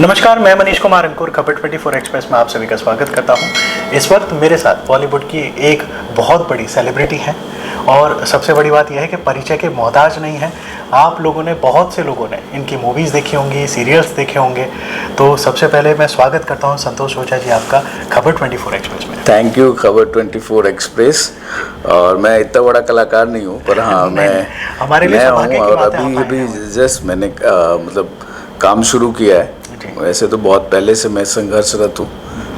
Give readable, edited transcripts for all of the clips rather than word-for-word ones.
नमस्कार, मैं मनीष कुमार अंकुर खबर 24 एक्सप्रेस में आप सभी का स्वागत करता हूं। इस वक्त मेरे साथ बॉलीवुड की एक बहुत बड़ी सेलिब्रिटी है और सबसे बड़ी बात यह है कि परिचय के मोहताज नहीं है। आप लोगों ने, बहुत से लोगों ने इनकी मूवीज़ देखी होंगी, सीरियल्स देखे होंगे। तो सबसे पहले मैं स्वागत करता हूं संतोष ओझा जी आपका खबर 24 एक्सप्रेस में। थैंक यू खबर 24 एक्सप्रेस। और मैं इतना बड़ा कलाकार नहीं हूँ, पर हाँ मैं हमारे लिए हूँ और अभी जस्ट मैंने मतलब काम शुरू किया है। वैसे तो बहुत पहले से मैं संघर्षरत हूँ,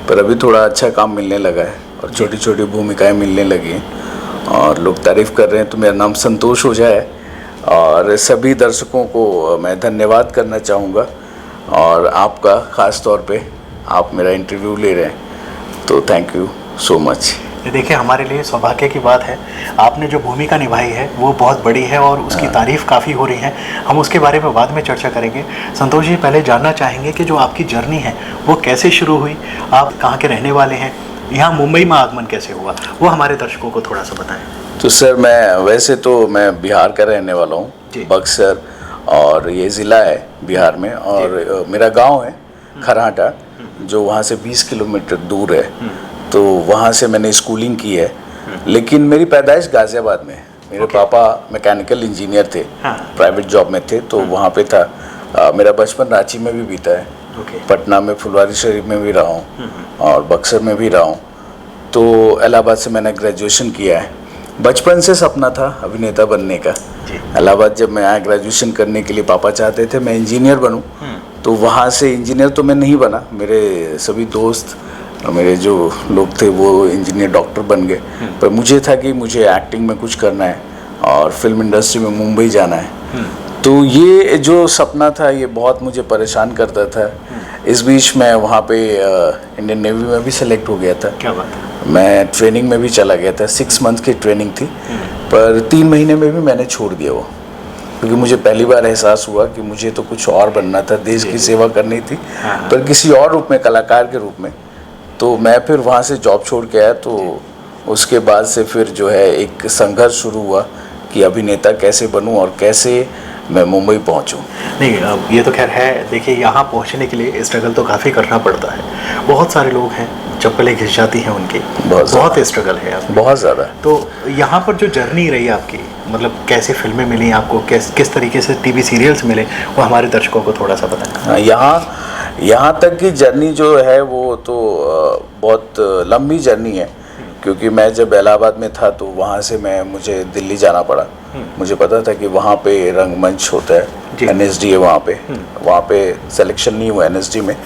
पर अभी थोड़ा अच्छा काम मिलने लगा है और छोटी छोटी भूमिकाएं मिलने लगी हैं और लोग तारीफ़ कर रहे हैं। तो मेरा नाम संतोष ओझा है और सभी दर्शकों को मैं धन्यवाद करना चाहूँगा और आपका ख़ास तौर पे आप मेरा इंटरव्यू ले रहे हैं, तो थैंक यू सो मच। देखिए, हमारे लिए सौभाग्य की बात है, आपने जो भूमिका निभाई है वो बहुत बड़ी है और उसकी तारीफ़ काफ़ी हो रही है। हम उसके बारे में बाद में चर्चा करेंगे। संतोष जी, पहले जानना चाहेंगे कि जो आपकी जर्नी है वो कैसे शुरू हुई, आप कहाँ के रहने वाले हैं, यहाँ मुंबई में आगमन कैसे हुआ, वो हमारे दर्शकों को थोड़ा सा बताएं। तो सर, मैं बिहार का रहने वाला हूँ, बक्सर, और ये ज़िला है बिहार में, और मेरा गाँव है खरहाटा, जो वहाँ से 20 किलोमीटर दूर है। तो वहाँ से मैंने स्कूलिंग की है, लेकिन मेरी पैदाइश गाज़ियाबाद में। मेरे पापा मैकेनिकल इंजीनियर थे, प्राइवेट जॉब में थे, तो वहाँ पे था। मेरा बचपन रांची में भी बीता है, पटना में, फुलवारी शरीफ में भी रहा हूँ और बक्सर में भी रहा हूँ। तो इलाहाबाद से मैंने ग्रेजुएशन किया है। बचपन से सपना था अभिनेता बनने का। इलाहाबाद जब मैं आया ग्रेजुएशन करने के लिए, पापा चाहते थे मैं इंजीनियर बनूँ, तो वहाँ से इंजीनियर तो मैं नहीं बना। मेरे सभी दोस्त, मेरे जो लोग थे वो इंजीनियर, डॉक्टर बन गए, पर मुझे था कि मुझे एक्टिंग में कुछ करना है और फिल्म इंडस्ट्री में मुंबई जाना है। तो ये जो सपना था ये बहुत मुझे परेशान करता था। इस बीच मैं वहाँ पे इंडियन नेवी में भी सेलेक्ट हो गया था। क्या बात है। मैं ट्रेनिंग में भी चला गया था, 6 मंथ की ट्रेनिंग थी, पर 3 महीने में भी मैंने छोड़ दिया वो, क्योंकि मुझे पहली बार एहसास हुआ कि मुझे तो कुछ और बनना था, देश की सेवा करनी थी, पर किसी और रूप में, कलाकार के रूप में। तो मैं फिर वहाँ से जॉब छोड़ के आया। तो उसके बाद से फिर जो है एक संघर्ष शुरू हुआ कि अभिनेता कैसे बनूं और कैसे मैं मुंबई पहुँचूं। नहीं, अब ये तो खैर है। देखिए, यहाँ पहुँचने के लिए स्ट्रगल तो काफ़ी करना पड़ता है। बहुत सारे लोग हैं, चप्पलें घिस जाती हैं उनकी, बहुत स्ट्रगल है आपकी, बहुत ज़्यादा। तो यहाँ पर जो जर्नी रही आपकी, मतलब कैसी फिल्में मिली आपको, किस तरीके से टीवी सीरियल्स मिले, वो हमारे दर्शकों को थोड़ा सा बताएं। यहाँ तक की जर्नी जो है वो तो बहुत लंबी जर्नी है, क्योंकि मैं जब इलाहाबाद में था तो वहाँ से मुझे दिल्ली जाना पड़ा। मुझे पता था कि वहाँ पे रंगमंच होता है, NSD है वहाँ पे सिलेक्शन नहीं हुआ NSD में।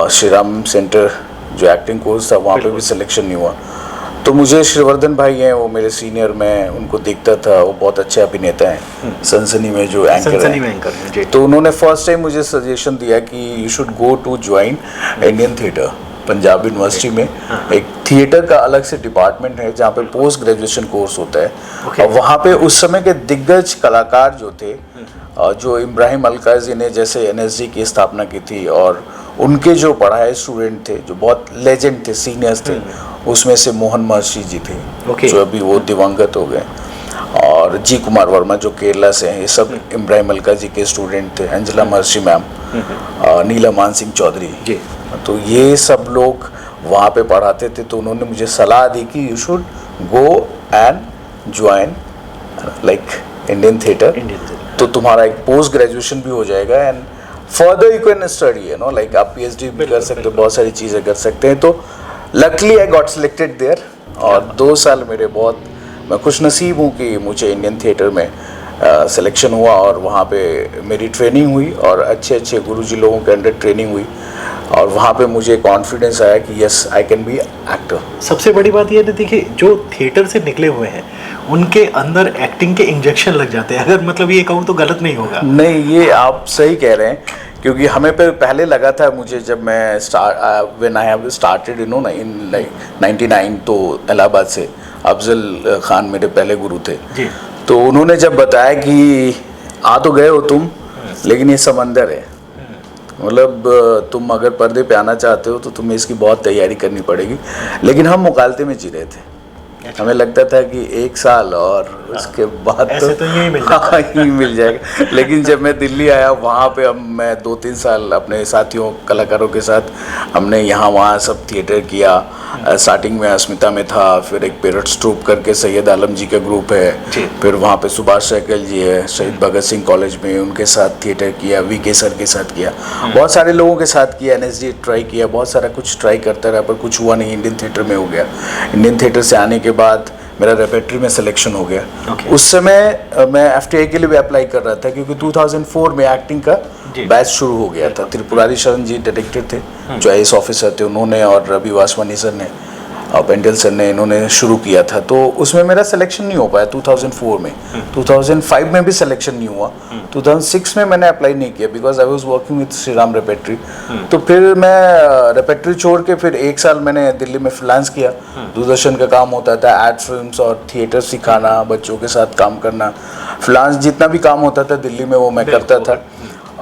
श्री राम सेंटर जो एक्टिंग कोर्स था वहाँ पे भी सिलेक्शन नहीं हुआ। तो मुझे श्रीवर्धन भाई हैं, वो मेरे सीनियर, मैं उनको देखता था, वो बहुत अच्छे अभिनेता हैं, सनसनी में जो एंकर हैं। तो उन्होंने फर्स्ट टाइम मुझे सजेशन दिया कि you should go to join Indian theatre, Punjab university में एक थिएटर का अलग से डिपार्टमेंट है जहाँ पे पोस्ट ग्रेजुएशन कोर्स होता है। और वहाँ पे उस समय के दिग्गज कलाकार जो थे, जो इब्राहिम अलकाजी ने जैसे NSD की स्थापना की थी, और उनके जो पढ़ाए स्टूडेंट थे, जो बहुत लेजेंड थे, सीनियर्स थे, उसमें से मोहन महर्षि जी थे, जो अभी वो दिवंगत हो गए, और जी कुमार वर्मा जो केरला से हैं, ये सब इब्राहिम अलका जी के स्टूडेंट थे, अंजला महर्षि मैम, नीला मान सिंह चौधरी। तो ये सब लोग वहाँ पे पढ़ाते थे। तो उन्होंने मुझे सलाह दी कि you should go and join like Indian theatre, तो तुम्हारा एक पोस्ट ग्रेजुएशन भी हो जाएगा and further you can study, you know, like आप PhD भी कर सकते हो, बहुत सारी चीज़ें कर सकते हैं। तो luckily I got selected there, और 2 साल मैं खुशनसीब हूँ कि मुझे इंडियन थिएटर में सिलेक्शन हुआ और वहाँ पे मेरी ट्रेनिंग हुई और अच्छे गुरुजी लोगों के अंडर ट्रेनिंग हुई, और वहाँ पे मुझे कॉन्फिडेंस आया कि yes I can be actor. सबसे बड़ी बात यह है, देखिए, जो थिएटर से निकले हुए हैं उनके अंदर एक्टिंग के इंजेक्शन लग जाते हैं, अगर मतलब ये कहूँ तो गलत नहीं होगा। नहीं, ये आप सही कह रहे हैं, क्योंकि हमें पहले लगा था, मुझे जब मैं when I have started in 99, तो इलाहाबाद से अफजल खान मेरे पहले गुरु थे जी। तो उन्होंने जब बताया कि आ तो गए हो तुम, लेकिन ये समंदर है, मतलब तुम अगर पर्दे पे आना चाहते हो तो तुम्हें इसकी बहुत तैयारी करनी पड़ेगी। लेकिन हम मुकालते में जी रहे थे, हमें लगता था कि 1 साल और उसके बाद ऐसे तो यही मिल जाता है। यही मिल जाएगा। लेकिन जब मैं दिल्ली आया वहाँ पे अब मैं 2-3 साल अपने साथियों कलाकारों के साथ हमने यहाँ वहाँ सब थिएटर किया। स्टार्टिंग में अस्मिता में था, फिर एक पेरट्स ट्रूप करके सैयद आलम जी का ग्रुप है, फिर वहाँ पे सुभाष सहगल जी है शहीद भगत सिंह कॉलेज में, उनके साथ थिएटर किया, वीके सर के साथ किया, बहुत सारे लोगों के साथ किया, एनएसडी ट्राई किया, बहुत सारा कुछ ट्राई करता रहा पर कुछ हुआ नहीं। इंडियन थिएटर में हो गया। इंडियन थिएटर से आने के बाद मेरा रेपेट्री में सिलेक्शन हो गया। उस समय मैं एफटीआई के लिए भी अप्लाई कर रहा था क्योंकि 2004 में एक्टिंग का बैच शुरू हो गया था। त्रिपुरारी शरण जी डायरेक्टर थे जो आईएएस ऑफिसर थे, उन्होंने और रवि वासवानी सर ने और पेंडल सर ने इन्होंने शुरू किया था। तो उसमें मेरा सिलेक्शन नहीं हो पाया 2004 में। 2005 में भी सिलेक्शन नहीं हुआ। 2006 में मैंने अप्लाई नहीं किया because I was working with Shri Ram repertory. तो फिर मैं रेपेट्री छोड़ के फिर 1 साल मैंने दिल्ली में फ्रीलांस किया। दूरदर्शन का काम होता था, एड फिल्म्स और थिएटर सिखाना, बच्चों के साथ काम करना, फ्रीलांस जितना भी काम होता था दिल्ली में वो मैं करता था।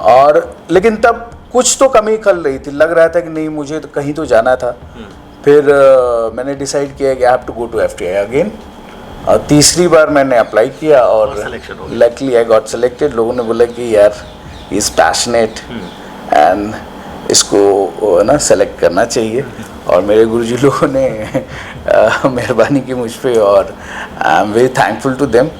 और लेकिन तब कुछ तो कमी खल रही थी, लग रहा था कि नहीं मुझे तो कहीं तो जाना था। फिर मैंने डिसाइड किया कि I have to go to FTI again. और तीसरी बार मैंने अप्लाई किया और लकीली आई गॉट सिलेक्टेड। लोगों ने बोला कि यार ही इज़ पैशनेट एंड इसको ना सेलेक्ट करना चाहिए। और मेरे गुरुजी लोगों ने मेहरबानी की मुझ पे और I am very thankful to them.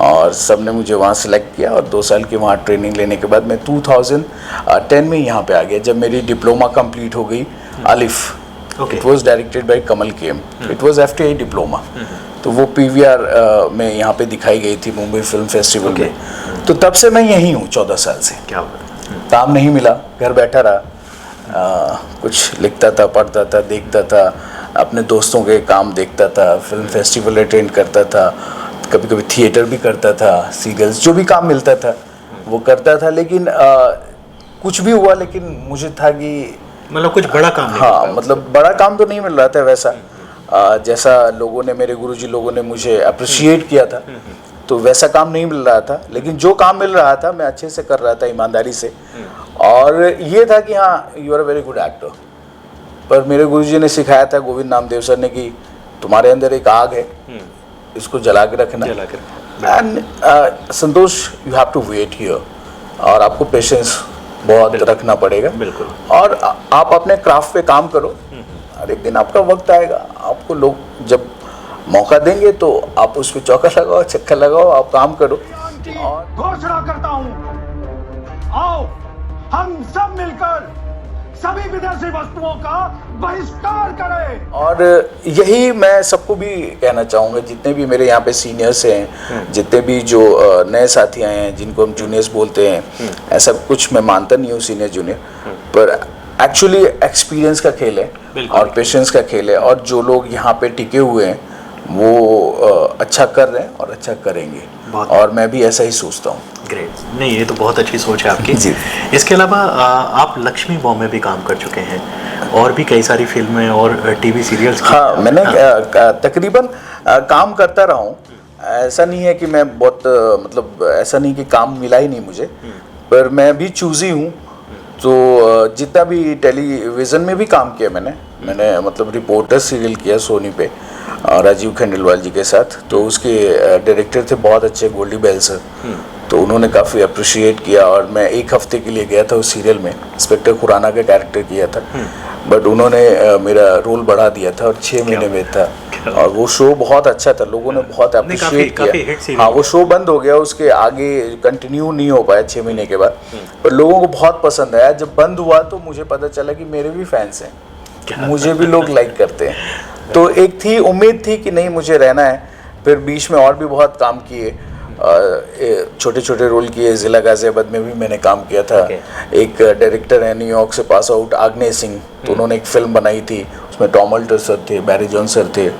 और सब ने मुझे वहाँ सेलेक्ट किया और 2 साल की वहाँ ट्रेनिंग लेने के बाद मैं 2010 में यहाँ पे आ गया जब मेरी डिप्लोमा कंप्लीट हो गई अलिफ। It was directed by Kamal came. It was FTI diploma. तो वो पीवीआर में यहाँ पे दिखाई गई थी मुंबई फिल्म फेस्टिवल में। तो तब से मैं यहीं हूँ 14 साल से। क्या काम नहीं मिला, घर बैठा रहा, कुछ लिखता था, पढ़ता था, देखता था, अपने दोस्तों के काम देखता था, फिल्म फेस्टिवल अटेंड करता था, कभी कभी थिएटर भी करता था, सीरियल्स जो भी काम मिलता था वो करता था। लेकिन कुछ भी हुआ लेकिन मुझे था कि मतलब कुछ बड़ा काम नहीं। हाँ, मतलब बड़ा काम तो नहीं मिल रहा था वैसा जैसा लोगों ने, मेरे गुरुजी लोगों ने मुझे अप्रिशिएट किया था, तो वैसा काम नहीं मिल रहा था। लेकिन जो काम मिल रहा था मैं अच्छे से कर रहा था, ईमानदारी से। और ये था कि हाँ you are a very good actor. पर मेरे गुरुजी ने सिखाया था, गोविंद नामदेव सर ने, कि तुम्हारे अंदर एक आग है, इसको जला के रखना। And Santosh you have to wait here, और आपको पेशेंस बहुत रखना पड़ेगा। बिल्कुल। और आप अपने क्राफ्ट पे काम करो और एक दिन आपका वक्त आएगा, आपको लोग जब मौका देंगे तो आप उस पर चौका लगाओ, छक्का लगाओ, आप काम करो। और घोषणा करता हूं, आओ हम सब मिलकर सभी विदेशी वस्तुओं का बहिष्कार करें। और यही मैं सबको भी कहना चाहूँगा, जितने भी मेरे यहाँ पे सीनियर्स हैं, जितने भी जो नए साथी आए हैं जिनको हम जूनियर्स बोलते हैं, ऐसा कुछ मैं मानता नहीं हूँ सीनियर जूनियर, पर एक्चुअली एक्सपीरियंस का खेल है और पेशेंस का खेल है। और जो लोग यहाँ पे टिके हुए हैं वो अच्छा कर रहे हैं और अच्छा करेंगे, और मैं भी ऐसा ही सोचता हूँ। ग्रेट। नहीं, ये तो बहुत अच्छी सोच है आपकी जी। इसके अलावा आप लक्ष्मी बॉम्ब में भी काम कर चुके हैं और भी कई सारी फिल्में और टीवी सीरियल्स। हाँ, मैंने तकरीबन काम करता रहा हूँ। ऐसा नहीं है कि मैं बहुत मतलब ऐसा नहीं कि काम मिला ही नहीं मुझे, पर मैं भी चूज़ी हूँ। तो जितना भी टेलीविज़न में भी काम किया मैंने मतलब रिपोर्टर सीरियल किया सोनी पे राजीव खंडेलवाल जी के साथ। तो उसके डायरेक्टर थे बहुत अच्छे, गोल्डी बेल सर। तो उन्होंने काफ़ी अप्रिशिएट किया और मैं 1 हफ्ते के लिए गया था उस सीरियल में, इंस्पेक्टर खुराना का कैरेक्टर किया था। बट उन्होंने मेरा रोल बढ़ा दिया था और 6 महीने में था। और वो शो बहुत अच्छा था, लोगों ने बहुत अप्रिशिएट किया। हाँ, वो शो बंद हो गया, उसके आगे कंटिन्यू नहीं हो पाया 6 महीने के बाद, पर लोगों को बहुत पसंद आया। जब बंद हुआ तो मुझे पता चला कि मेरे भी फैंस हैं, मुझे भी लोग लाइक करते हैं। तो एक थी उम्मीद थी कि नहीं मुझे रहना है। फिर बीच में और भी बहुत काम किए, छोटे छोटे रोल किए। ज़िला गाज़ियाबाद में भी मैंने काम किया था। एक डायरेक्टर है न्यूयॉर्क से पास आउट, आग्नेय सिंह, तो उन्होंने एक फिल्म बनाई थी, उसमें टॉम अल्टर सर थे, बैरी जॉन सर थे,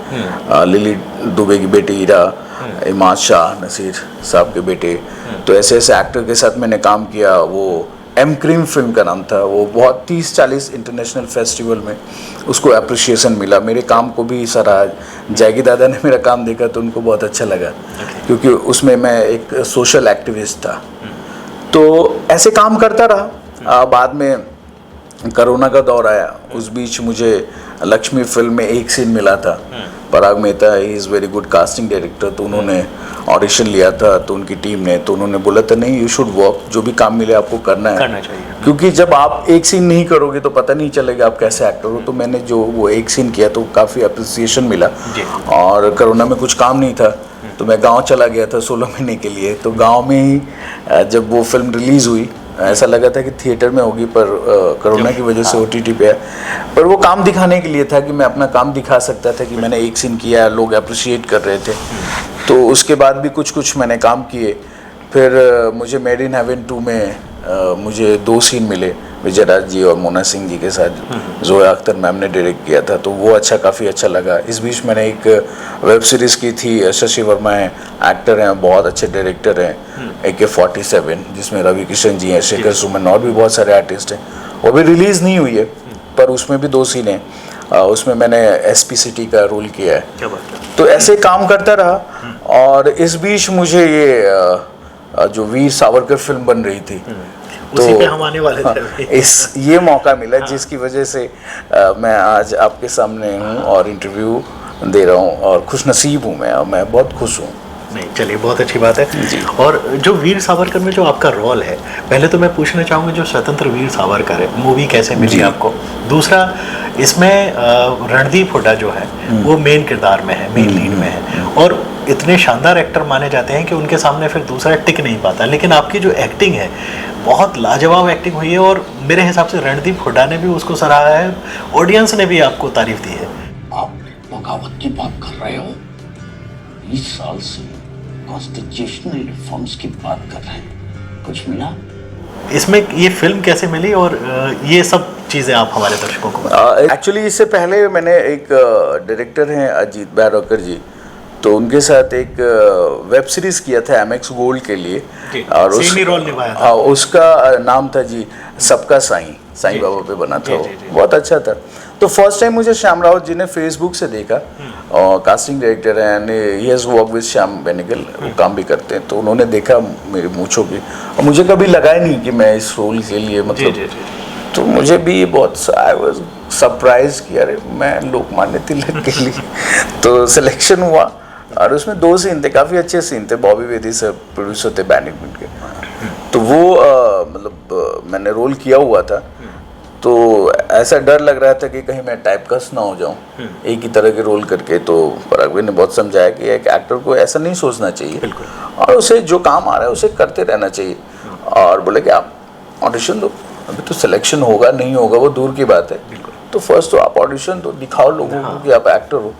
लिली दुबे की बेटी ईरा, इमाद शाह नसीर साहब के बेटे। तो ऐसे ऐसे एक्टर के साथ मैंने काम किया। वो एम क्रीम फिल्म का नाम था, वो बहुत 30-40 इंटरनेशनल फेस्टिवल में उसको अप्रिशिएशन मिला। मेरे काम को भी सराहा। जैगी दादा ने मेरा काम देखा तो उनको बहुत अच्छा लगा, क्योंकि उसमें मैं एक सोशल एक्टिविस्ट था। तो ऐसे काम करता रहा। बाद में कोरोना का दौर आया, उस बीच मुझे लक्ष्मी फिल्म में एक सीन मिला था। Parag Mehta he is very good casting director, तो उन्होंने ऑडिशन लिया था, तो उनकी टीम ने, तो उन्होंने बोला था नहीं यू शुड वर्क, जो भी काम मिले आपको करना चाहिए, क्योंकि जब आप एक सीन नहीं करोगे तो पता नहीं चलेगा आप कैसे एक्टर हो। तो मैंने जो वो एक सीन किया तो काफ़ी अप्रिसिएशन मिला। और कोरोना में कुछ काम नहीं था तो मैं गांव चला गया था 16 महीने के लिए। तो गांव में ही जब वो फिल्म रिलीज़ हुई ऐसा लगा था कि थिएटर में होगी, पर कोरोना की वजह से OTT पे है। पर वो काम दिखाने के लिए था कि मैं अपना काम दिखा सकता था कि मैंने एक सीन किया, लोग अप्रिशिएट कर रहे थे। तो उसके बाद भी कुछ मैंने काम किए। फिर मुझे मेड इन हेवन 2 में मुझे 2 सीन मिले, विजय राज जी और मोना सिंह जी के साथ। जोया अख्तर मैम ने डायरेक्ट किया था, तो वो काफ़ी अच्छा लगा। इस बीच मैंने एक वेब सीरीज़ की थी, शशि वर्मा हैं, एक्टर हैं, बहुत अच्छे डायरेक्टर हैं, AK-47, जिसमें रवि किशन जी हैं, शेखर सुमन और भी बहुत सारे आर्टिस्ट हैं। वो भी रिलीज़ नहीं हुई है, पर उसमें भी 2 सीन हैं। उसमें मैंने SP सिटी का रोल किया है। तो ऐसे काम करता रहा। और इस बीच मुझे ये जो वीर सावरकर फिल्म बन रही थी, उसी पे हम आने वाले थे। ये मौका मिला जिसकी वजह से मैं आज आपके सामने हूँ और इंटरव्यू दे रहा हूँ, और खुश नसीब हूँ मैं बहुत खुश हूँ। नहीं, चलिए बहुत अच्छी बात है। और जो वीर सावरकर में जो आपका रोल है, पहले तो मैं पूछना चाहूँगा जो स्वतंत्र वीर सावरकर है मूवी कैसे मिली आपको? दूसरा, इसमें रणदीप हुड्डा जो है वो मेन किरदार में है, मेन लीड में है, और इतने शानदार एक्टर माने जाते हैं कि उनके सामने फिर दूसरा टिक नहीं पाता। लेकिन आपकी जो एक्टिंग है बहुत लाजवाब एक्टिंग हुई है, और मेरे हिसाब से रणदीप हुड्डा ने भी उसको सराहा है, ऑडियंस ने भी आपको तारीफ दी है। आप बगावत की बात कर रहे हो? 20 साल से कॉन्स्टिट्यूशनल रिफॉर्म्स की बात कर रहे हैं, कुछ मिला? इसमें ये फिल्म कैसे मिली, और ये सब चीज़ें आप हमारे दर्शकों को? एक्चुअली इससे पहले मैंने एक डायरेक्टर हैं अजीत बैरोकर जी, तो उनके साथ एक वेब सीरीज़ किया था MX गोल्ड के लिए, और सेमी रोल निभाया था। हाँ, उसका नाम था जी सबका साईं बाबा पे बना था। वो बहुत अच्छा था। तो फर्स्ट टाइम मुझे श्याम रावत जी ने फेसबुक से देखा, और कास्टिंग डायरेक्टर हैं, he has work with Shyam Benegal, वो काम भी करते हैं। तो उन्होंने देखा मेरी मूंछों की, और मुझे कभी लगा ही नहीं कि मैं इस रोल के लिए मतलब, तो मुझे भी बहुत आई वाज सरप्राइज कि अरे मैं लोकमान्य तिलक के लिए तो सिलेक्शन हुआ। और उसमें 2 सीन थे, काफ़ी अच्छे सीन थे। बॉबी वेदी सर प्रोड्यूसर थे बैनिकमेंट के, तो वो मतलब मैंने रोल किया हुआ था। तो ऐसा डर लग रहा था कि कहीं मैं टाइपकास्ट ना हो जाऊं एक ही तरह के रोल करके। तो पराग भाई ने बहुत समझाया कि एक एक्टर को ऐसा नहीं सोचना चाहिए, और उसे जो काम आ रहा है उसे करते रहना चाहिए। और बोले कि आप ऑडिशन दो, अभी तो सिलेक्शन होगा नहीं होगा वो दूर की बात है, तो फर्स्ट तो आप ऑडिशन दो, दिखाओ लोगों को कि आप एक्टर हो।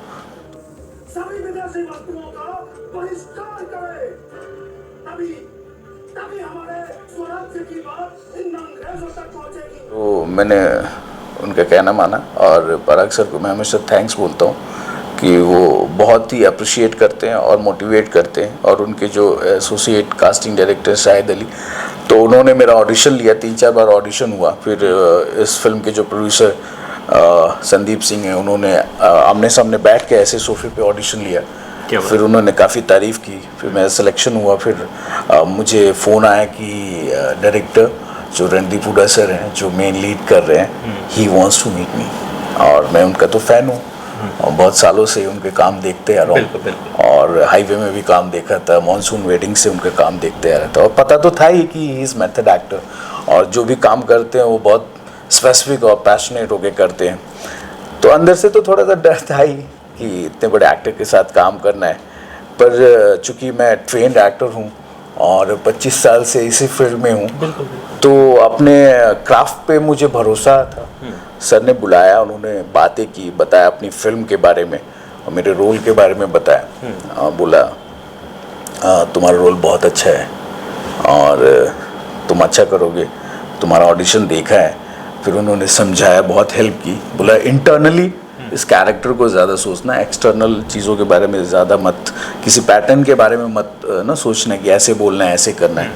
सभी विदेशी वस्तुओं का बहिष्कार करें, तभी हमारे स्वराज्य की बात इन अंग्रेजों तक पहुंचेगी। तो मैंने उनका कहना माना, और पराग सर को मैं हमेशा थैंक्स बोलता हूँ कि वो बहुत ही अप्रिशिएट करते हैं और मोटिवेट करते हैं। और उनके जो associate casting director Shahid Ali, तो उन्होंने मेरा ऑडिशन लिया, 3-4 बार ऑडिशन हुआ। फिर इस फिल्म के जो प्रोड्यूसर संदीप सिंह हैं, उन्होंने आमने सामने बैठ के ऐसे सोफे पे ऑडिशन लिया, फिर उन्होंने काफ़ी तारीफ़ की, फिर मेरा सिलेक्शन हुआ। फिर मुझे फ़ोन आया कि डायरेक्टर जो रणदीप हुड्डा सर हैं जो मेन लीड कर रहे हैं, he wants to meet me. और मैं उनका तो फ़ैन हूँ, और बहुत सालों से उनके काम देखते आ रहा हूँ, और हाईवे में भी काम देखा था, मॉनसून वेडिंग से उनका काम देखते आ रहा था, और पता तो था ही कि ही इज़ मेथड एक्टर, और जो भी काम करते हैं वो बहुत स्पेसिफिक और पैशनेट होके करते हैं। तो अंदर से तो थोड़ा सा डर था ही कि इतने बड़े एक्टर के साथ काम करना है, पर चूँकि मैं ट्रेंड एक्टर हूँ और 25 साल से इसी फील्ड में हूँ, तो अपने क्राफ्ट पे मुझे भरोसा था। सर ने बुलाया, उन्होंने बातें की, बताया अपनी फिल्म के बारे में और मेरे रोल के बारे में बताया। बोला तुम्हारा रोल बहुत अच्छा है और तुम अच्छा करोगे, तुम्हारा ऑडिशन देखा है। फिर उन्होंने समझाया, बहुत हेल्प की, बोला इंटरनली इस कैरेक्टर को ज़्यादा सोचना, एक्सटर्नल चीज़ों के बारे में ज़्यादा मत, किसी पैटर्न के बारे में मत ना सोचना कि ऐसे बोलना है, ऐसे करना है।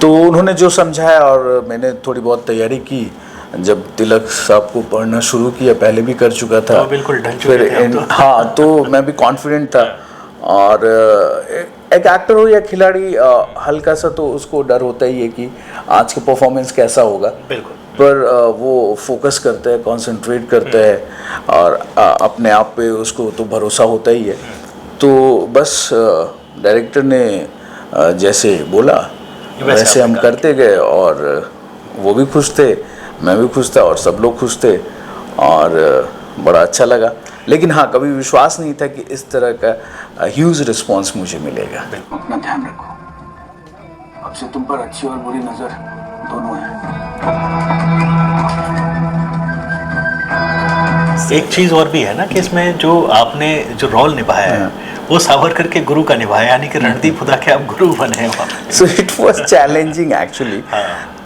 तो उन्होंने जो समझाया, और मैंने थोड़ी बहुत तैयारी की। जब तिलक साहब को पढ़ना शुरू किया, पहले भी कर चुका था, तो बिल्कुल ढल चुके थे तो। हाँ, तो मैं भी कॉन्फिडेंट था। और एक एक्टर हो या खिलाड़ी, हल्का सा तो उसको डर होता ही है कि आज का परफॉर्मेंस कैसा होगा। बिल्कुल। पर वो फोकस करता है, कंसंट्रेट करता है और अपने आप पे उसको तो भरोसा होता ही है। तो बस डायरेक्टर ने जैसे बोला वैसे हम करते गए और वो भी खुश थे, मैं भी खुश था और सब लोग खुश थे और बड़ा अच्छा लगा। लेकिन हाँ, कभी विश्वास नहीं था कि इस तरह का ह्यूज रिस्पांस मुझे मिलेगा। अपना ध्यान रखो, अब से तुम पर अच्छी और बुरी नजर दोनों है। एक चीज और भी है ना कि इसमें जो आपने जो रोल निभाया है वो सावरकर के गुरु का निभाया, यानी कि रणदीप हुड्डा के आप गुरु बने हैं। So it was challenging actually.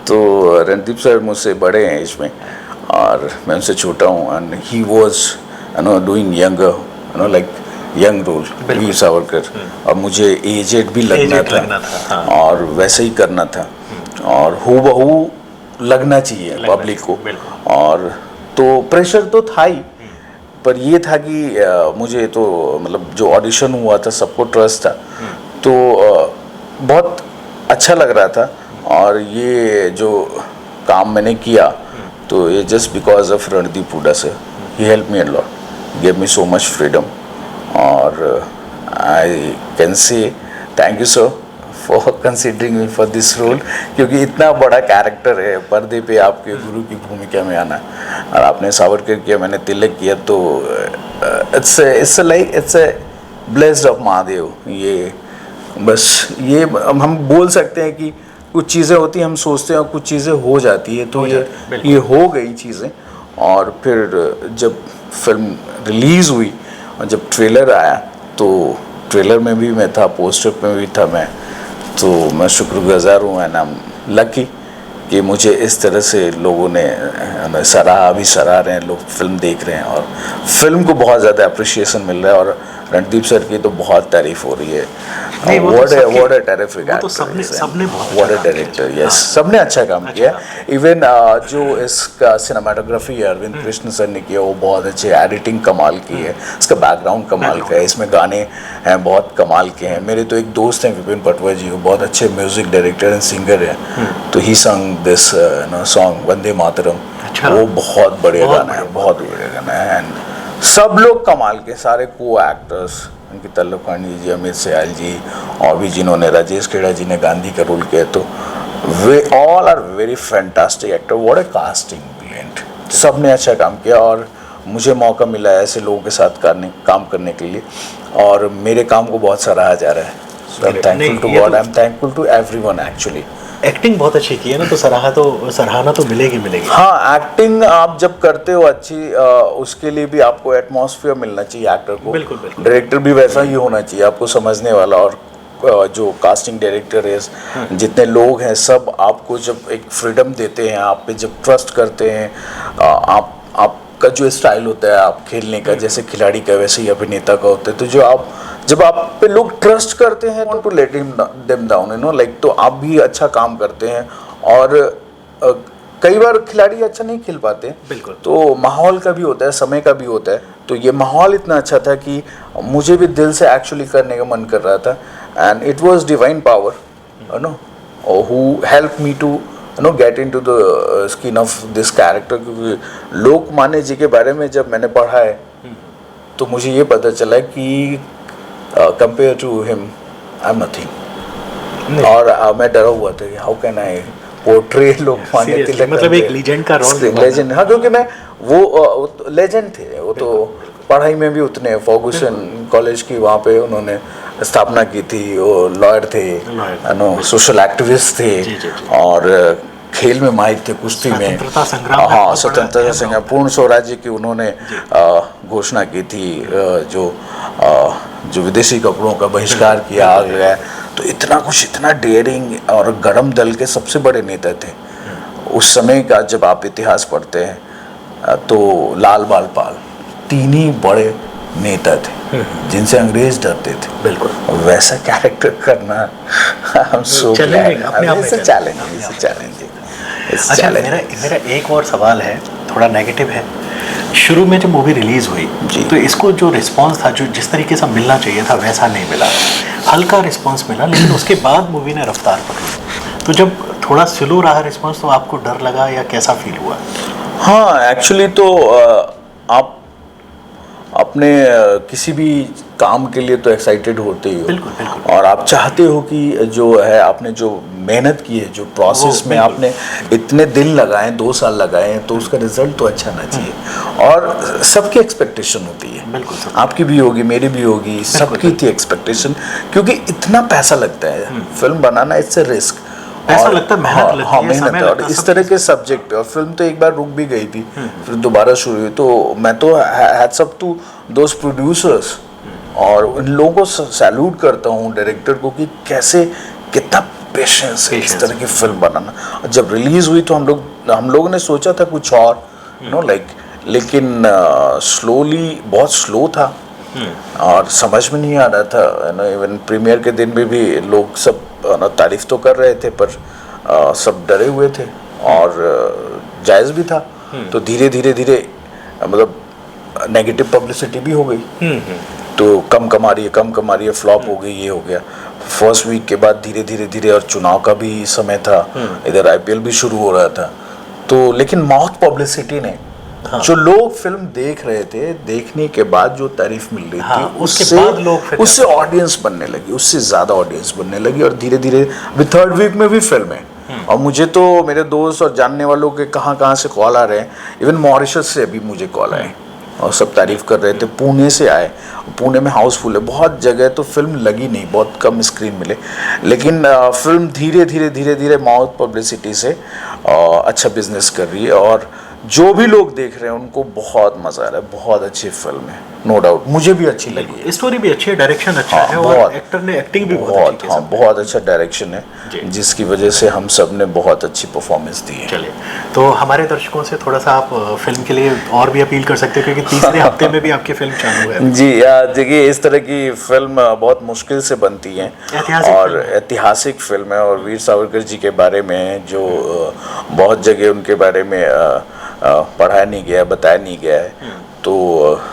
तो रणदीप सर मुझसे बड़े हैं इसमें और मैं उनसे छोटा हूँ and he was doing younger like young role Veer Savarkar और मुझे एजेड भी लगना था और वैसे ही करना था और हूबहू लगना चाहिए पब्लिक को। और तो प्रेशर तो था ही, पर ये था कि मुझे तो मतलब जो ऑडिशन हुआ था सबको ट्रस्ट था, तो बहुत अच्छा लग रहा था। और ये जो काम मैंने किया तो ये just because of Randeep Hooda sir, he help me a lot, give me so much freedom और I can say thank you sir for considering me for this role, क्योंकि इतना बड़ा कैरेक्टर है, पर्दे पे आपके गुरु की भूमिका में आना। और आपने सावरकर किया, मैंने तिलक किया, तो it's a blessed of Mahadev. ये बस ये हम बोल सकते हैं कि कुछ चीज़ें होती हैं हम सोचते हैं और कुछ चीज़ें हो जाती है, तो ये हो गई चीज़ें। और फिर जब फिल्म रिलीज़ हुई और जब ट्रेलर आया तो ट्रेलर में भी मैं था, पोस्टर में भी था मैं, तो मैं शुक्रगुजार हूँ एंड आई एम लकी कि मुझे इस तरह से लोगों ने सराहा, भी सराह रहे हैं लोग, फिल्म देख रहे हैं और फिल्म को बहुत ज़्यादा अप्रिशिएशन मिल रहा है। और रणदीप सर की तो बहुत तारीफ हो रही है। व्हाट अ टेरिफिक एक्टर, सबने व्हाट अ डायरेक्टर, यस, सबने अच्छा काम किया। इवन जो इसका सिनेमाटोग्राफी है अरविंद कृष्ण सर ने किया, वो बहुत अच्छे, एडिटिंग कमाल की है, इसका बैकग्राउंड कमाल का है, इसमें गाने हैं बहुत कमाल के हैं। मेरे तो एक दोस्त हैं विपिन पटवा जी, वो बहुत अच्छे म्यूजिक डायरेक्टर एंड सिंगर हैं, तो ही संग दिस सॉन्ग वंदे मातरम, वो बहुत बढ़िया गाना है, बहुत बढ़िया गाना है। एंड सब लोग कमाल के, सारे को एक्टर्स, उनकी तल्लुक पांडे जी, अमित सयाल जी और भी जिन्होंने, राजेश खेड़ा जी ने गांधी का रोल किया, तो they all are very fantastic actor. What a casting, brilliant, सब ने अच्छा काम किया और मुझे मौका मिला ऐसे लोगों के साथ काम करने के लिए और मेरे काम को बहुत सराहा जा रहा है। So I am thankful to God, I am thankful to everyone actually. Acting बहुत अच्छी की है ना, तो सराहना तो मिलेगी। हाँ, एक्टिंग आप जब करते हो अच्छी, उसके लिए भी आपको एटमॉस्फेयर मिलना चाहिए एक्टर को। बिल्कुल। डायरेक्टर भी वैसा ही होना चाहिए, आपको समझने वाला। और जो कास्टिंग डायरेक्टर है, जितने लोग हैं, सब आपको जब एक फ्रीडम देते हैं, आप पे जब ट्रस्ट करते हैं, आपका जो स्टाइल होता है आप खेलने का, जैसे खिलाड़ी का वैसे ही अभिनेता का होता है, तो जब आप पे लोग ट्रस्ट करते हैं to let them down, like, तो आप भी अच्छा काम करते हैं। और कई बार खिलाड़ी अच्छा नहीं खेल पाते, बिल्कुल, तो माहौल का भी होता है, समय का भी होता है। तो ये माहौल इतना अच्छा था कि मुझे भी दिल से एक्चुअली करने का मन कर रहा था and it was divine power who help me to get into the skin of this character. क्योंकि लोकमान्य जी के बारे में जब मैंने पढ़ा है तो मुझे ये पता चला कि compare to him I am nothing. और मैं डरा हुआ था कि how can I portray Lokmanya Tilak, मतलब एक लीजेंड का रोल, लेजेंड। हाँ, क्योंकि मैं वो लेजेंड थे, वो तो पढ़ाई में भी उतने, फर्गुसन कॉलेज की वहाँ पे उन्होंने स्थापना की थी, वो लॉयर थे, सोशल एक्टिविस्ट थे और खेल में माहिर थे, कुश्ती में, हाँ, स्वतंत्रता संग्राम, पूर्ण स्वराज्य की उन्होंने घोषणा की थी, जो विदेशी कपड़ों का बहिष्कार किया गया। तो इतना कुछ, इतना डेयरिंग और गरम दल के सबसे बड़े नेता थे उस समय का। जब आप इतिहास पढ़ते हैं तो लाल बाल पाल, तीन ही बड़े नेता थे जिनसे अंग्रेज डरते थे। बिल्कुल, वैसा कैरेक्टर करना अच्छा, मेरा एक और सवाल है, थोड़ा नेगेटिव है। शुरू में जब मूवी रिलीज हुई तो इसको जो रिस्पांस था, जो जिस तरीके से मिलना चाहिए था वैसा नहीं मिला, हल्का रिस्पांस मिला, लेकिन उसके बाद मूवी ने रफ्तार पकड़ी। तो जब थोड़ा स्लो रहा रिस्पॉन्स तो आपको डर लगा या कैसा फील हुआ? हाँ, एक्चुअली तो आप अपने किसी भी काम के लिए तो एक्साइटेड होते ही हो। बिल्कुल, बिल्कुल। और आप चाहते हो कि जो है आपने जो मेहनत की है, जो प्रोसेस में आपने इतने दिन लगाए, 2 साल लगाए, तो उसका रिजल्ट तो अच्छा ना चाहिए। और सबकी एक्सपेक्टेशन होती है, बिल्कुल, आपकी भी होगी, मेरी भी होगी, सबकी थी एक्सपेक्टेशन, क्योंकि इतना पैसा लगता है film banana, it's a risk, पैसा लगता है, मेहनत लगती है, मेहनत समय है। और लगता है, इस सब तरह के सब्जेक्ट पे, और फिल्म तो एक बार रुक भी गई थी, फिर दोबारा शुरू हुई, तो मैं तो hats up to those producers, और उन लोगों को सैल्यूट करता हूँ, डायरेक्टर को, कि कैसे, कितना पेशेंस है इस तरह की फिल्म बनाना। और जब रिलीज हुई तो हम लोगों ने सोचा था कुछ और, लेकिन स्लोली, बहुत स्लो था, और समझ में नहीं आ रहा था। इवन प्रीमियर के दिन भी लोग सब तारीफ तो कर रहे थे, पर सब डरे हुए थे, और जायज़ भी था। तो धीरे धीरे मतलब नेगेटिव पब्लिसिटी भी हो गई, तो कम कमा रही है, फ्लॉप हो गई, ये हो गया। फर्स्ट वीक के बाद धीरे धीरे, और चुनाव का भी समय था, इधर IPL भी शुरू हो रहा था, तो लेकिन माउथ पब्लिसिटी ने, जो लोग फिल्म देख रहे थे, देखने के बाद जो तारीफ मिल रही थी, उससे ऑडियंस बनने लगी, उससे ज़्यादा ऑडियंस बनने लगी, और धीरे धीरे अभी 3rd वीक में भी फिल्म है। और मुझे तो मेरे दोस्त और जानने वालों के कहाँ से कॉल आ रहे हैं, इवन मॉरिशस से अभी मुझे कॉल आए, और सब तारीफ कर रहे थे। पुणे से आए, पुणे में हाउसफुल है, बहुत जगह तो फिल्म लगी नहीं, बहुत कम स्क्रीन मिले, लेकिन फिल्म धीरे धीरे माउथ पब्लिसिटी से अच्छा बिजनेस कर रही है, और जो भी लोग देख रहे हैं उनको बहुत मजा आ रहा है। बहुत अच्छी फिल्म है, नो डाउट, मुझे भी अच्छी लगी। स्टोरी भी अच्छी है, डायरेक्शन अच्छा है, और एक्टर ने एक्टिंग भी बहुत बहुत अच्छा डायरेक्शन है, जिसकी वजह से हम सब ने बहुत अच्छी परफॉर्मेंस दी है। चलिए, तो हमारे दर्शकों से थोड़ा सा आप फिल्म के लिए और भी अपील कर सकते हैं, क्योंकि तीसरे हफ्ते में भी आपकी फिल्म चालू है। जी, देखिए, इस तरह की फिल्म बहुत मुश्किल से बनती है, और ऐतिहासिक फिल्म है, और वीर सावरकर जी के बारे में जो बहुत जगह उनके बारे में पढ़ाया नहीं गया, बताया नहीं गया है। तो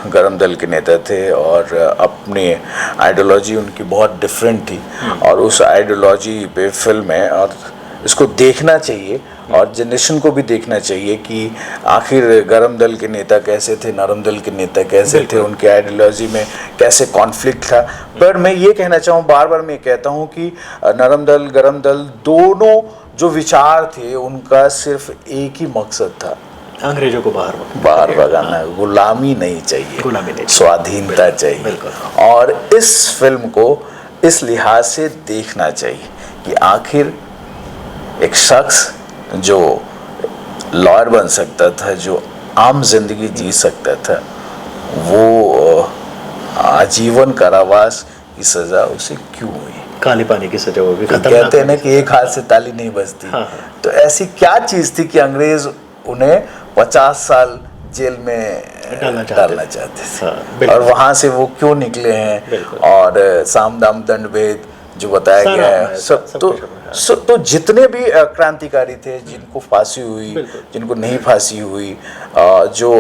गरम दल के नेता थे, और अपने आइडियोलॉजी उनकी बहुत डिफरेंट थी, और उस आइडियोलॉजी पे फिल्म है, और इसको देखना चाहिए, और जनरेशन को भी देखना चाहिए कि आखिर गरम दल के नेता कैसे थे, नरम दल के नेता कैसे थे, उनके आइडियोलॉजी में कैसे कॉन्फ्लिक्ट था। पर मैं ये कहना चाहूँ, बार बार मैं कहता हूँ कि नरम दल, गरम दल, दोनों जो विचार थे, उनका सिर्फ एक ही मकसद था, अंग्रेजों को बाहर भगाना। गुलामी नहीं चाहिए, स्वाधीनता चाहिए। और इस फिल्म को इस लिहाज से देखना चाहिए कि आखिर एक शख्स जो लॉयर बन सकता था, जो आम जिंदगी जी सकता था, वो आजीवन कारावास की सजा उसे क्यों हुई? काले पानी की सजा, वो भी कहते हैं ना कि एक हाथ से ताली नहीं बजती। तो ऐसी क्या चीज थी कि अंग्रेज उन्हें 50 साल जेल में डालना चाहते थे, और वहां से वो क्यों निकले हैं, और साम दाम दंड भेद जो बताया गया है, सब तो जितने भी क्रांतिकारी थे, जिनको फांसी हुई, जिनको नहीं फांसी हुई, जो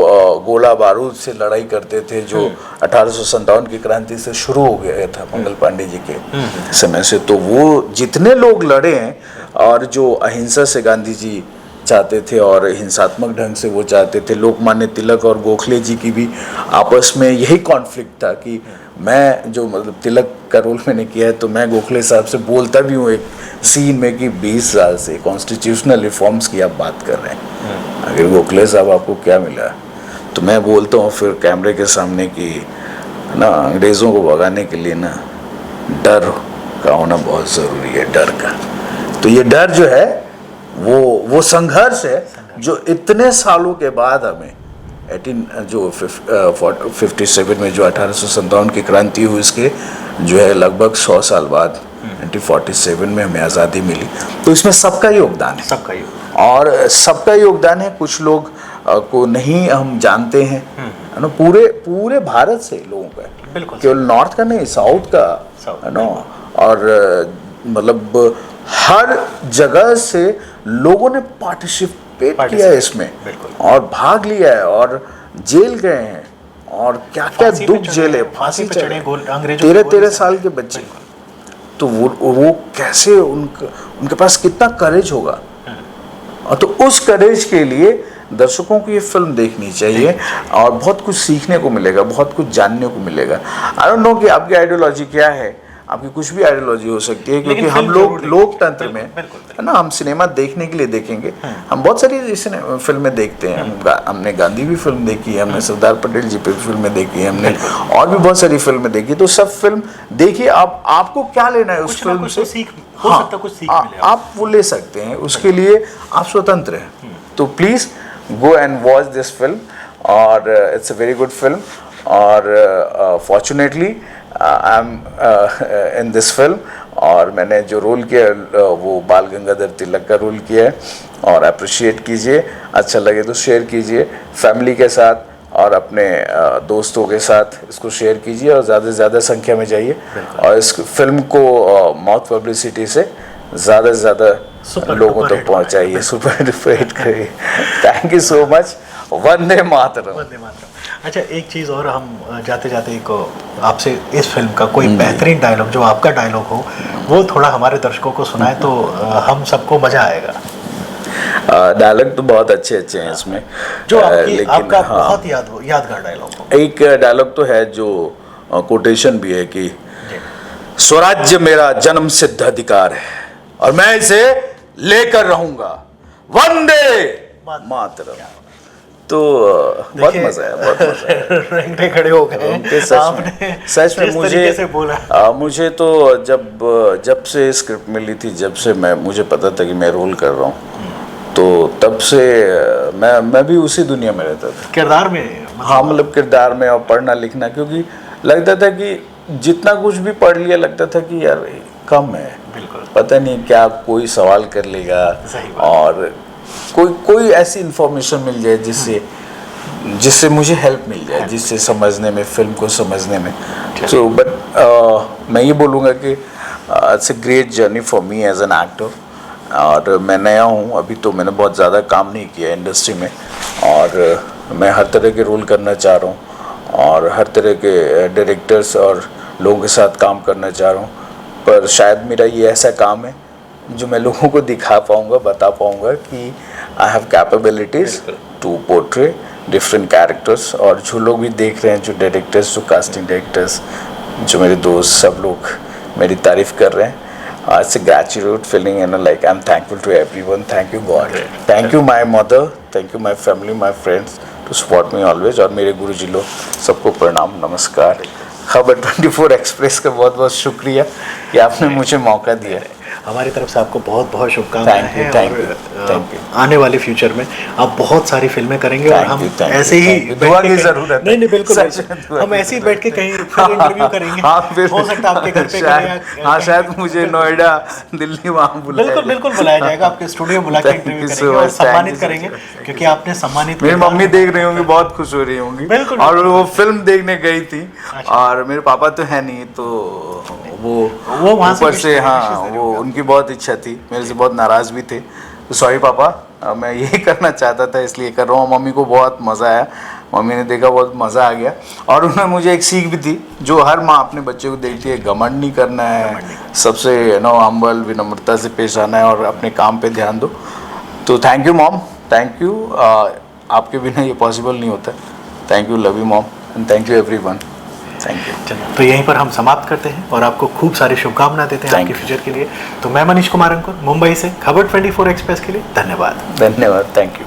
गोला बारूद से लड़ाई करते थे, जो 1857 की क्रांति से शुरू हो गया था मंगल पांडे जी के समय से, तो वो जितने लोग लड़े हैं, और जो अहिंसा से गांधी जी चाहते थे, और हिंसात्मक ढंग से वो चाहते थे, लोकमान्य तिलक और गोखले जी की भी आपस में यही कॉन्फ्लिक्ट था कि मैं जो, मतलब तिलक का रोल मैंने किया है, तो मैं गोखले साहब से बोलता भी हूँ एक सीन में कि 20 साल से कॉन्स्टिट्यूशनल रिफॉर्म्स की आप बात कर रहे हैं, अगर गोखले साहब आपको क्या मिला? तो मैं बोलता हूँ फिर कैमरे के सामने कि ना, अंग्रेज़ों को भगाने के लिए ना डर का होना बहुत ज़रूरी है, डर का। तो ये डर जो है, वो संघर्ष है, जो इतने सालों के बाद हमें 57 में जो 1857 की क्रांति हुई, इसके जो है लगभग 100 साल बाद 1947 में हमें आज़ादी मिली। तो इसमें सबका योगदान है, और सबका योगदान है। कुछ लोग को नहीं हम जानते हैं, है ना, पूरे भारत से लोगों का, केवल नॉर्थ का नहीं, साउथ का, है ना, और मतलब हर जगह से लोगों ने पार्टिसिपेट किया है इसमें, और भाग लिया है, और जेल गए हैं, और क्या क्या दुख झेले, फांसी चढ़े 13 साल के बच्चे, तो वो कैसे उनके पास कितना करेज होगा। और तो उस करेज के लिए दर्शकों को ये फिल्म देखनी चाहिए और बहुत कुछ सीखने को मिलेगा, बहुत कुछ जानने को मिलेगा। आई डोंट नो कि आपकी आइडियोलॉजी क्या है, आपकी कुछ भी आइडियोलॉजी हो सकती है, क्योंकि हम लोग लोकतंत्र में है ना, हम सिनेमा देखने के लिए देखेंगे। हम बहुत सारी फिल्में देखते हैं, हमने गांधी भी फिल्म देखी है, हमने सरदार पटेल जी पे फिल्में देखी है, हमने और भी बहुत सारी फिल्में देखी। तो सब फिल्म देखिए, आपको क्या लेना है उस फिल्म से, आप वो ले सकते हैं, उसके लिए आप स्वतंत्र हैं। तो please go and watch this film, और it's a very good film. और fortunately I am in this film, और मैंने जो रोल किया वो बाल गंगाधर तिलक का रोल किया है। और अप्रिशिएट कीजिए, अच्छा लगे तो शेयर कीजिए फैमिली के साथ और अपने दोस्तों के साथ इसको शेयर कीजिए, और ज़्यादा से ज़्यादा संख्या में जाइए और इस फिल्म को माउथ पब्लिसिटी से ज़्यादा लोगों तक पहुंचाइए, सुपर डुपर हिट करिए। Thank you so much. वंदे मातरम। अच्छा, एक चीज़ और, हम जाते जाते एक आपसे इस फिल्म का कोई बेहतरीन डायलॉग, जो आपका डायलॉग हो, वो थोड़ा हमारे दर्शकों को सुनाए तो हम सबको मज़ा आएगा। डायलॉग तो बहुत अच्छे हैं इसमें, जो लेकिन आपका बहुत यादगार डायलॉग हो। एक डायलॉग तो है जो कोटेशन भी है कि स्वराज्य मेरा जन्म सिद्ध अधिकार है और मैं इसे लेकर रहूंगा, वंदे मातरम। तो बहुत मजा है, बहुत मजा है। रोंगटे खड़े हो गए सच में मुझे तो जब से स्क्रिप्ट मिली थी, जब से मुझे पता था कि मैं रोल कर रहा हूँ, तो तब से मैं भी उसी दुनिया में रहता था, किरदार में। हाँ, मतलब किरदार में, और पढ़ना लिखना, क्योंकि लगता था कि जितना कुछ भी पढ़ लिया लगता था कि यार कम है, पता नहीं क्या कोई सवाल कर लेगा, और कोई ऐसी इंफॉर्मेशन मिल जाए जिससे मुझे हेल्प मिल जाए, जिससे समझने में, फिल्म को समझने में। तो बट मैं ये बोलूँगा कि it's a great journey for me as an actor. और मैं नया हूँ अभी, तो मैंने बहुत ज़्यादा काम नहीं किया इंडस्ट्री में, और मैं हर तरह के रोल करना चाह रहा हूँ और हर तरह के डायरेक्टर्स और लोगों के साथ काम करना चाह रहा हूँ। पर शायद मेरा ये ऐसा काम है जो मैं लोगों को दिखा पाऊँगा, बता पाऊँगा कि I have capabilities to portray different characters. और जो लोग भी देख रहे हैं, जो डायरेक्टर्स, जो कास्टिंग डायरेक्टर्स, जो मेरे दोस्त, सब लोग मेरी तारीफ़ कर रहे हैं। It's a gratitude feeling, and like I'm thankful to everyone. Thank you God, thank you my mother, thank you my family, my friends to support me always। और मेरे गुरुजी लोग सबको प्रणाम, नमस्कार। खबर 24 एक्सप्रेस का बहुत बहुत शुक्रिया कि आपने मुझे मौका दिया। हमारी तरफ से आपको बहुत बहुत शुभकामनाएं हैं। Thank you. आने वाली फ्यूचर में आप बहुत सारी फिल्में करेंगे, और हम ऐसे ही दुआ की जरूरत है। नहीं बिल्कुल, हम ऐसे ही बैठ के कहीं फिर इंटरव्यू करेंगे। हो सकता है आपके घर पे करें, हाँ, शायद मुझे नोएडा, दिल्ली, वहाँ बुलाया। बिल्कुल बुलाया जाएगा, आपके स्टूडियो बुला के इंटरव्यू करेंगे और सम्मानित करेंगे, क्योंकि आपने सम्मानित। मेरी मम्मी देख रही होंगी, बहुत खुश हो रही होंगी। बिल्कुल। और वो फिल्म देखने गई थी, और मेरे पापा तो है नहीं, तो वो वहाँ ऊपर से, हाँ, वो उनकी बहुत इच्छा थी, मेरे से बहुत नाराज़ भी थे। तो सॉरी पापा, मैं यही करना चाहता था, इसलिए कर रहा हूँ। मम्मी को बहुत मज़ा आया, मम्मी ने देखा, बहुत मज़ा आ गया। और उन्होंने मुझे एक सीख भी दी, जो हर माँ अपने बच्चे को देखती है, घमंड नहीं करना है, सबसे हम्बल, विनम्रता से पेश आना है, और अपने काम पे ध्यान दो। तो thank you mom, thank you. आपके बिना ये पॉसिबल नहीं होता। Thank you, love you mom, and thank you everyone. Thank you. तो यहीं पर हम समाप्त करते हैं, और आपको खूब सारी शुभकामनाएं देते हैं आपके फ्यूचर के लिए। तो मैं मनीष कुमार अंकुर, मुंबई से खबर 24 एक्सप्रेस के लिए धन्यवाद। Thank you.